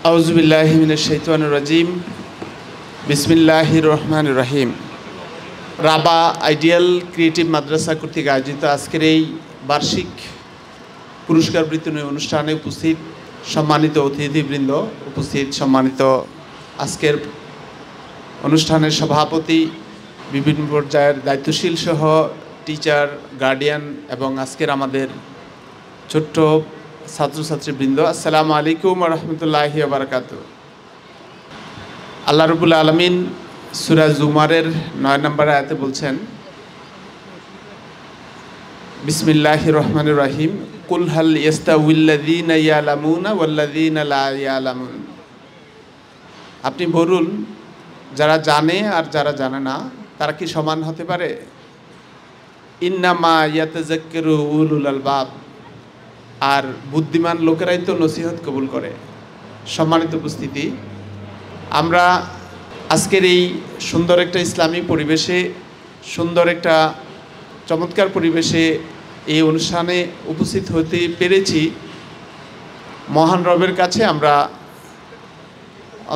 আউযুবিল্লাহি মিনাশ শাইতানির রাজিম। বিসমিল্লাহির রহমানির রহিম। রাবা আইডিয়াল ক্রিয়েটিভ মাদ্রাসা কর্তৃক আয়োজিত আজকের এই বার্ষিক পুরস্কার বিতরণী অনুষ্ঠানে উপস্থিত সম্মানিত অতিথিবৃন্দ, উপস্থিত সম্মানিত আজকের অনুষ্ঠানের সভাপতি, বিভিন্ন পর্যায়ের দায়িত্বশীল সহ টিচার, গার্ডিয়ান এবং আজকের আমাদের ছোট্ট ছাত্রছাত্রীবৃন্দ, আসসালামু আলাইকুম ওয়া রাহমাতুল্লাহি ওয়া বারাকাতুহু। আল্লাহ রাব্বুল আলামিন সূরা জুমারের 9 নম্বর আয়াতে বলছেন, বিসমিল্লাহির রহমানির রহিম, কুল হাল ইয়াস্তাউইল্লাযীনা ইয়ালামুনা ওয়াল্লাযীনা লা ইয়ালামুন। আপনি বলুন, যারা জানে আর যারা জানে না তারা কি সমান হতে পারে? ইন্নামা ইয়াতাযাক্কারু উলুল আলবাব। আর বুদ্ধিমান লোকেরাই তো নসিহত কবুল করে। সম্মানিত উপস্থিতি, আমরা আজকের এই সুন্দর একটা ইসলামী পরিবেশে, সুন্দর একটা চমৎকার পরিবেশে এই অনুষ্ঠানে উপস্থিত হতে পেরেছি। মহান রবের কাছে আমরা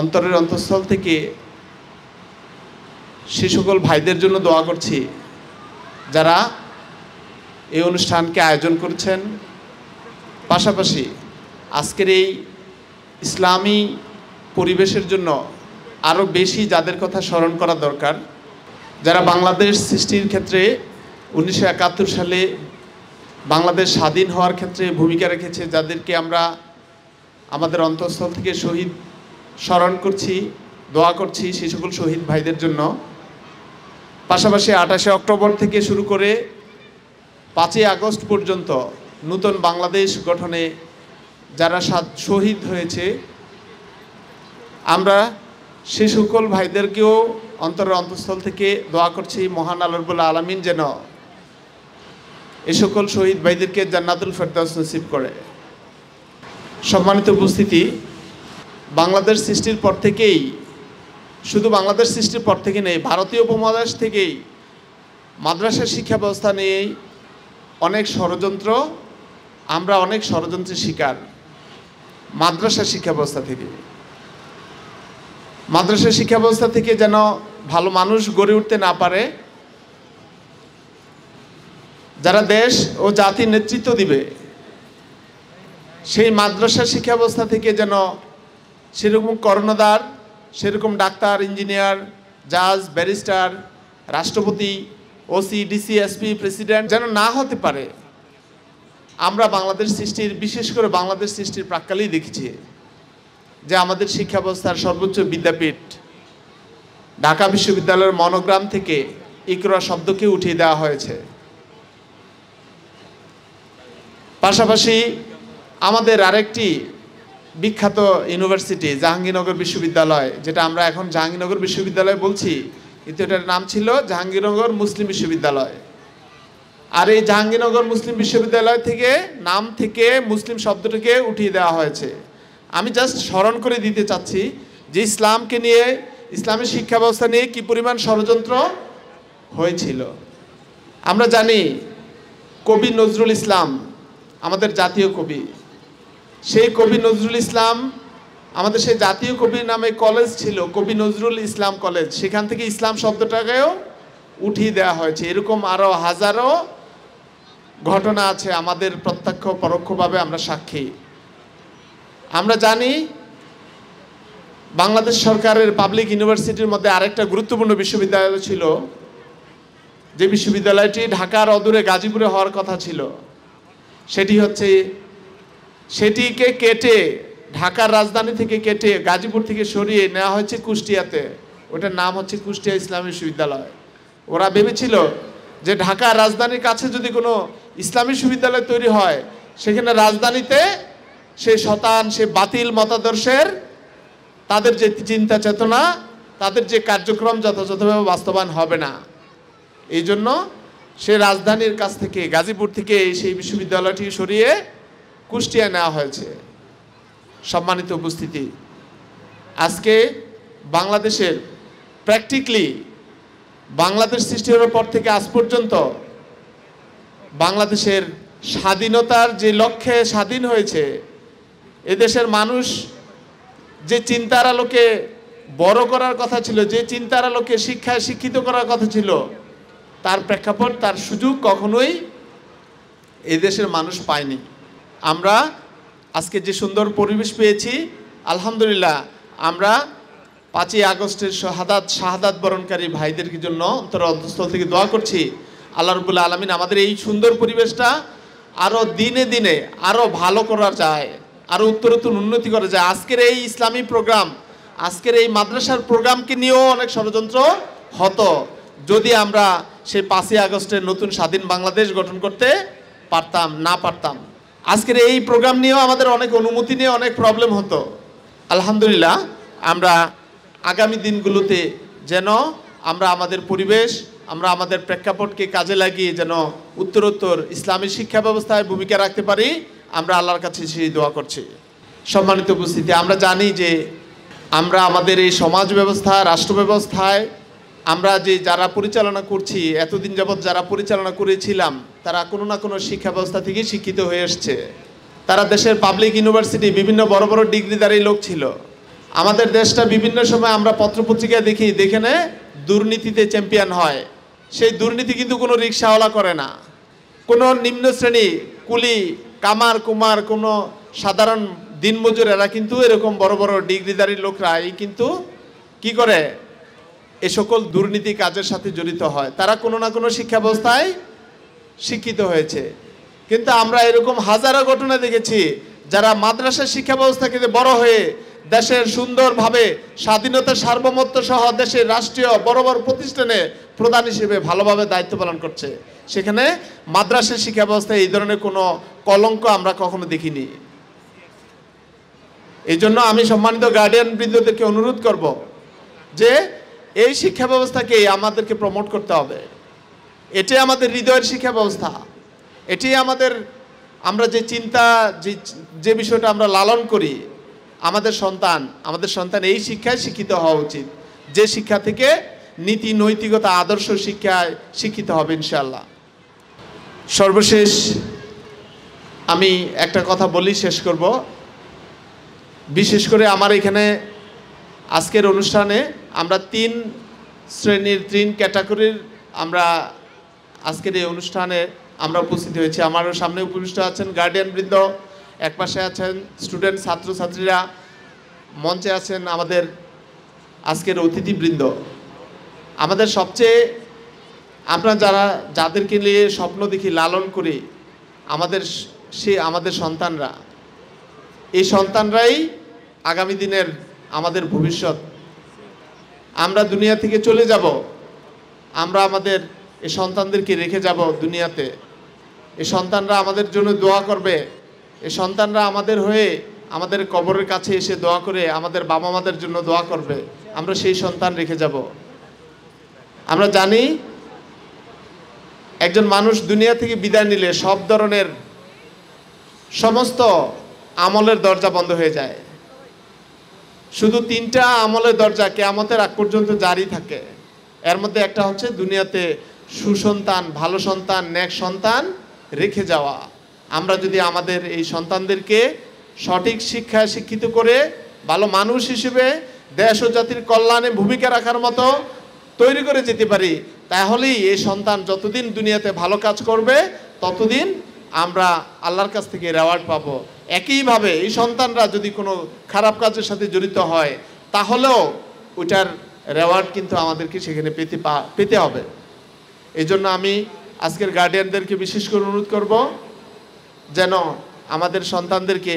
অন্তরের অন্তঃস্থল থেকে সে সকল ভাইদের জন্য দোয়া করছি যারা এই অনুষ্ঠানকে আয়োজন করছেন। পাশাপাশি আজকের এই ইসলামী পরিবেশের জন্য আরও বেশি যাদের কথা স্মরণ করা দরকার, যারা বাংলাদেশ সৃষ্টির ক্ষেত্রে 1971 সালে বাংলাদেশ স্বাধীন হওয়ার ক্ষেত্রে ভূমিকা রেখেছে, যাদেরকে আমরা আমাদের অন্তঃস্থল থেকে শহীদ স্মরণ করছি, দোয়া করছি সেই সকল শহীদ ভাইদের জন্য। পাশাপাশি 28শে অক্টোবর থেকে শুরু করে 5ই আগস্ট পর্যন্ত নূতন বাংলাদেশ গঠনে যারা শহীদ হয়েছে, আমরা সে সকল ভাইদেরকেও অন্তরের অন্তঃস্থল থেকে দোয়া করছি মহান আল্লাহ রাব্বুল আলামিন যেন এ সকল শহীদ ভাইদেরকে জান্নাতুল ফেরদাউস নসিব করে। সম্মানিত উপস্থিতি, বাংলাদেশ সৃষ্টির পর থেকেই, শুধু বাংলাদেশ সৃষ্টির পর থেকে নেই, ভারতীয় উপমহাদেশ থেকেই মাদ্রাসা শিক্ষা ব্যবস্থা নিয়েই অনেক ষড়যন্ত্র, আমরা অনেক ষড়যন্ত্রের শিকার। মাদ্রাসা শিক্ষা ব্যবস্থা থেকে, মাদ্রাসা শিক্ষা ব্যবস্থা থেকে যেন ভালো মানুষ গড়ে উঠতে না পারে, যারা দেশ ও জাতির নেতৃত্ব দিবে, সেই মাদ্রাসা শিক্ষা ব্যবস্থা থেকে যেন সেরকম কর্ণধার, সেরকম ডাক্তার, ইঞ্জিনিয়ার, জাজ, ব্যারিস্টার, রাষ্ট্রপতি, ওসি, ডিসি, এসপি, প্রেসিডেন্ট যেন না হতে পারে। আমরা বাংলাদেশ সৃষ্টির, বিশেষ করে বাংলাদেশ সৃষ্টির প্রাক্কালেই দেখেছি যে আমাদের শিক্ষা ব্যবস্থার সর্বোচ্চ বিদ্যাপীঠ ঢাকা বিশ্ববিদ্যালয়ের মনোগ্রাম থেকে ইকরা শব্দকে উঠিয়ে দেওয়া হয়েছে। পাশাপাশি আমাদের আরেকটি বিখ্যাত ইউনিভার্সিটি জাহাঙ্গীরনগর বিশ্ববিদ্যালয়, যেটা আমরা এখন জাহাঙ্গীরনগর বিশ্ববিদ্যালয় বলছি, কিন্তু এটার নাম ছিল জাহাঙ্গীরনগর মুসলিম বিশ্ববিদ্যালয়। আর এই জাহাঙ্গীরনগর মুসলিম বিশ্ববিদ্যালয় থেকে, নাম থেকে মুসলিম শব্দটাকে উঠিয়ে দেওয়া হয়েছে। আমি জাস্ট স্মরণ করে দিতে চাচ্ছি যে ইসলামকে নিয়ে, ইসলামের শিক্ষা ব্যবস্থা নিয়ে কী পরিমাণ ষড়যন্ত্র হয়েছিল। আমরা জানি কবি নজরুল ইসলাম আমাদের জাতীয় কবি, সেই কবি নজরুল ইসলাম, আমাদের সেই জাতীয় কবির নামে কলেজ ছিল কবি নজরুল ইসলাম কলেজ, সেখান থেকে ইসলাম শব্দটাকেও উঠিয়ে দেওয়া হয়েছে। এরকম আরও হাজারো ঘটনা আছে, আমাদের প্রত্যক্ষ পরোক্ষভাবে আমরা সাক্ষী। আমরা জানি বাংলাদেশ সরকারের পাবলিক ইউনিভার্সিটির মধ্যে আরেকটা গুরুত্বপূর্ণ বিশ্ববিদ্যালয় ছিল, যে বিশ্ববিদ্যালয়টি ঢাকার অদূরে গাজীপুরে হওয়ার কথা ছিল। সেটিকে কেটে, ঢাকার রাজধানী থেকে কেটে গাজীপুর থেকে সরিয়ে নেওয়া হয়েছে কুষ্টিয়াতে। ওটার নাম হচ্ছে কুষ্টিয়া ইসলামী বিশ্ববিদ্যালয়। ওরা ভেবেছিল যে ঢাকার রাজধানীর কাছে যদি কোনো ইসলামী বিশ্ববিদ্যালয় তৈরি হয়, সেখানে রাজধানীতে সে শতান, সে বাতিল মতাদর্শের তাদের যে চিন্তা চেতনা, তাদের যে কার্যক্রম যথাযথভাবে বাস্তবায়ন হবে না। এই জন্য সে রাজধানীর কাছ থেকে, গাজীপুর থেকে সেই বিশ্ববিদ্যালয়টি সরিয়ে কুষ্টিয়া নেওয়া হয়েছে। সম্মানিত উপস্থিতি, আজকে বাংলাদেশের প্র্যাকটিক্যালি বাংলাদেশ সৃষ্টি হওয়ার পর থেকে আজ পর্যন্ত বাংলাদেশের স্বাধীনতার যে লক্ষ্যে স্বাধীন হয়েছে, এদেশের মানুষ যে চিন্তার আলোকে বড় করার কথা ছিল, যে চিন্তার আলোকে শিক্ষায় শিক্ষিত করার কথা ছিল, তার প্রেক্ষাপট, তার সুযোগ কখনোই এই দেশের মানুষ পায়নি। আমরা আজকে যে সুন্দর পরিবেশ পেয়েছি, আলহামদুলিল্লাহ, আমরা 5ই আগস্টের শাহাদাত বরণকারী ভাইদের জন্য অন্তঃস্থল থেকে দোয়া করছি। আল্লাহ রাব্বুল আলামিন আমাদের এই সুন্দর পরিবেশটা আরও দিনে দিনে আরও ভালো করা যায়, আরও উত্তরোত্তর উন্নতি করা যায়। আজকের এই ইসলামী প্রোগ্রাম, আজকের এই মাদ্রাসার প্রোগ্রামকে নিয়েও অনেক ষড়যন্ত্র হতো যদি আমরা সেই 5ই আগস্টের নতুন স্বাধীন বাংলাদেশ গঠন করতে পারতাম। আজকের এই প্রোগ্রাম নিয়েও আমাদের অনেক অনুমতি নিয়ে অনেক প্রবলেম হতো। আলহামদুলিল্লাহ, আমরা আগামী দিনগুলোতে যেন আমরা আমাদের পরিবেশ, আমরা আমাদের প্রেক্ষাপটকে কাজে লাগিয়ে যেন উত্তরোত্তর ইসলামী শিক্ষা ব্যবস্থায় ভূমিকা রাখতে পারি, আমরা আল্লাহর কাছে সেই দোয়া করছি। সম্মানিত উপস্থিতি, আমরা জানি যে আমরা আমাদের এই সমাজ ব্যবস্থা, রাষ্ট্র ব্যবস্থায় আমরা যে যারা পরিচালনা করছি, এতদিন যাবৎ যারা পরিচালনা করেছিলাম, তারা কোনো না কোনো শিক্ষা ব্যবস্থা থেকে শিক্ষিত হয়ে এসছে। তারা দেশের পাবলিক ইউনিভার্সিটি, বিভিন্ন বড় বড় ডিগ্রিধারী লোক ছিল। আমাদের দেশটা বিভিন্ন সময় আমরা পত্রপত্রিকায় দেখি, যেখানে দুর্নীতিতে চ্যাম্পিয়ন হয়, সেই দুর্নীতি কিন্তু কোনো রিক্সাওয়ালা করে না, কোনো নিম্ন শ্রেণী কুলি কামার কুমার, কোনো সাধারণ দিনমজুর, এরা কিন্তু এরকম বড় বড় ডিগ্রিধারী লোকরা কিন্তু কি করে, এ সকল দুর্নীতি কাজের সাথে জড়িত হয়। তারা কোনো না কোনো শিক্ষা ব্যবস্থায় শিক্ষিত হয়েছে। কিন্তু আমরা এরকম হাজারো ঘটনা দেখেছি যারা মাদ্রাসার শিক্ষা ব্যবস্থা থেকে বড় হয়ে দেশের সুন্দরভাবে স্বাধীনতার সার্বভৌমত্ব সহ দেশের রাষ্ট্রীয় বড় বড় প্রতিষ্ঠানে প্রধান হিসেবে ভালোভাবে দায়িত্ব পালন করছে। সেখানে মাদ্রাসার শিক্ষা ব্যবস্থায় এই ধরনের কোনো কলঙ্ক আমরা কখনো দেখিনি। এই জন্য আমি সম্মানিত গার্ডিয়ান বৃন্দদেরকে অনুরোধ করব যে এই শিক্ষা ব্যবস্থাকে আমাদেরকে প্রমোট করতে হবে। এটি আমাদের হৃদয়ের শিক্ষা ব্যবস্থা, এটি আমরা যে চিন্তা, যে বিষয়টা আমরা লালন করি, আমাদের সন্তান এই শিক্ষায় শিক্ষিত হওয়া উচিত, যে শিক্ষা থেকে নীতি নৈতিকতা আদর্শ শিক্ষায় শিক্ষিত হবে ইনশাআল্লাহ। সর্বশেষ আমি একটা কথা বলি, শেষ করব। বিশেষ করে আমার এখানে আজকের অনুষ্ঠানে আমরা 3 শ্রেণীর 3 ক্যাটাগরির আমরা আজকের এই অনুষ্ঠানে আমরা উপস্থিত হয়েছি। আমারও সামনে উপবিষ্ট আছেন গার্ডিয়ান বৃন্দ, একপাশে আছেন স্টুডেন্ট ছাত্রছাত্রীরা, মঞ্চে আছেন আমাদের আজকের অতিথিবৃন্দ। আমাদের সবচেয়ে আমরা যাদেরকে নিয়ে স্বপ্ন দেখি, লালন করি, আমাদের সন্তানরা, এই সন্তানরাই আগামী দিনের আমাদের ভবিষ্যৎ। আমরা দুনিয়া থেকে চলে যাব, আমরা আমাদের এই সন্তানদেরকে রেখে যাব দুনিয়াতে। এই সন্তানরা আমাদের জন্য দোয়া করবে, এই সন্তানরা আমাদের হয়ে আমাদের কবরের কাছে এসে দোয়া করে আমাদের বাবা মাদের জন্য দোয়া করবে। আমরা সেই সন্তান রেখে যাব। আমরা জানি একজন মানুষ দুনিয়া থেকে বিদায় নিলে সব ধরনের সমস্ত আমলের দরজা বন্ধ হয়ে যায়। শুধু 3টা আমলের দরজা কিয়ামতের আগ পর্যন্ত জারি থাকে। এর মধ্যে একটা হচ্ছে দুনিয়াতে সুসন্তান, ভালো সন্তান, নেক সন্তান রেখে যাওয়া। আমরা যদি আমাদের এই সন্তানদেরকে সঠিক শিক্ষায় শিক্ষিত করে ভালো মানুষ হিসেবে দেশ ও জাতির কল্যাণে ভূমিকা রাখার মতো তৈরি করে যেতে পারি, তাহলেই এই সন্তান যতদিন দুনিয়াতে ভালো কাজ করবে ততদিন আমরা আল্লাহর কাছ থেকে রেওয়ার্ড পাবো। একইভাবে এই সন্তানরা যদি কোনো খারাপ কাজের সাথে জড়িত হয়, তাহলেও ওইটার রেওয়ার্ড কিন্তু আমাদেরকে সেখানে পেতে হবে। এই জন্য আমি আজকের গার্ডিয়ানদেরকে বিশেষ করে অনুরোধ করব যেন আমাদের সন্তানদেরকে,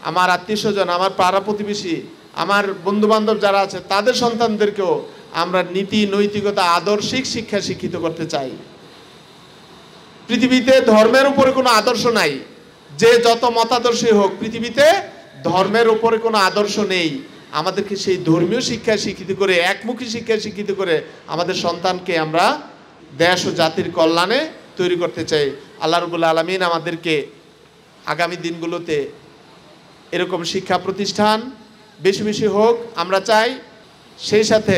আমার আত্মীয় স্বজন, আমার পাড়া প্রতিবেশী, আমার বন্ধুবান্ধব যারা আছে, তাদের সন্তানদেরকেও আমরা নীতি নৈতিকতা আদর্শিক শিক্ষা শিক্ষিত করতে চাই। পৃথিবীতে ধর্মের উপরে কোনো আদর্শ নাই। যে যত মতাদর্শী হোক, পৃথিবীতে ধর্মের উপরে কোনো আদর্শ নেই। আমাদেরকে সেই ধর্মীয় শিক্ষায় শিক্ষিত করে, একমুখী শিক্ষায় শিক্ষিত করে আমাদের সন্তানকে আমরা দেশ ও জাতির কল্যাণে তৈরি করতে চাই। আল্লাহ রাব্বুল আলামিন আমাদেরকে আগামী দিনগুলোতে এরকম শিক্ষা প্রতিষ্ঠান বেশি বেশি হোক আমরা চাই। সেই সাথে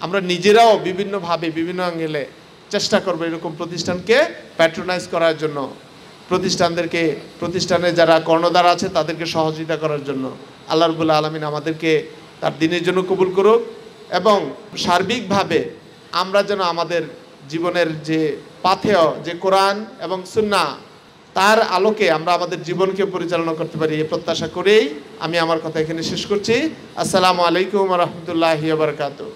আমরা নিজেরাও বিভিন্নভাবে বিভিন্ন অ্যাঙ্গেলে চেষ্টা করবো এরকম প্রতিষ্ঠানকে প্যাট্রোনাইজ করার জন্য, প্রতিষ্ঠানে যারা কর্ণধার আছে তাদেরকে সহযোগিতা করার জন্য। আল্লাহ রাব্বুল আলামিন আমাদেরকে তার দিনের জন্য কবুল করুক, এবং সার্বিকভাবে আমরা যেন আমাদের জীবনের যে পাথেয় যে কোরআন এবং সুন্নাহ তার আলোকে আমরা আমাদের জীবনকে পরিচালনা করতে পারি, এই প্রত্যাশা করেই আমি আমার কথা এখানে শেষ করছি। আসসালামু আলাইকুম ওয়া রাহমাতুল্লাহি ওয়া বারাকাতুহু।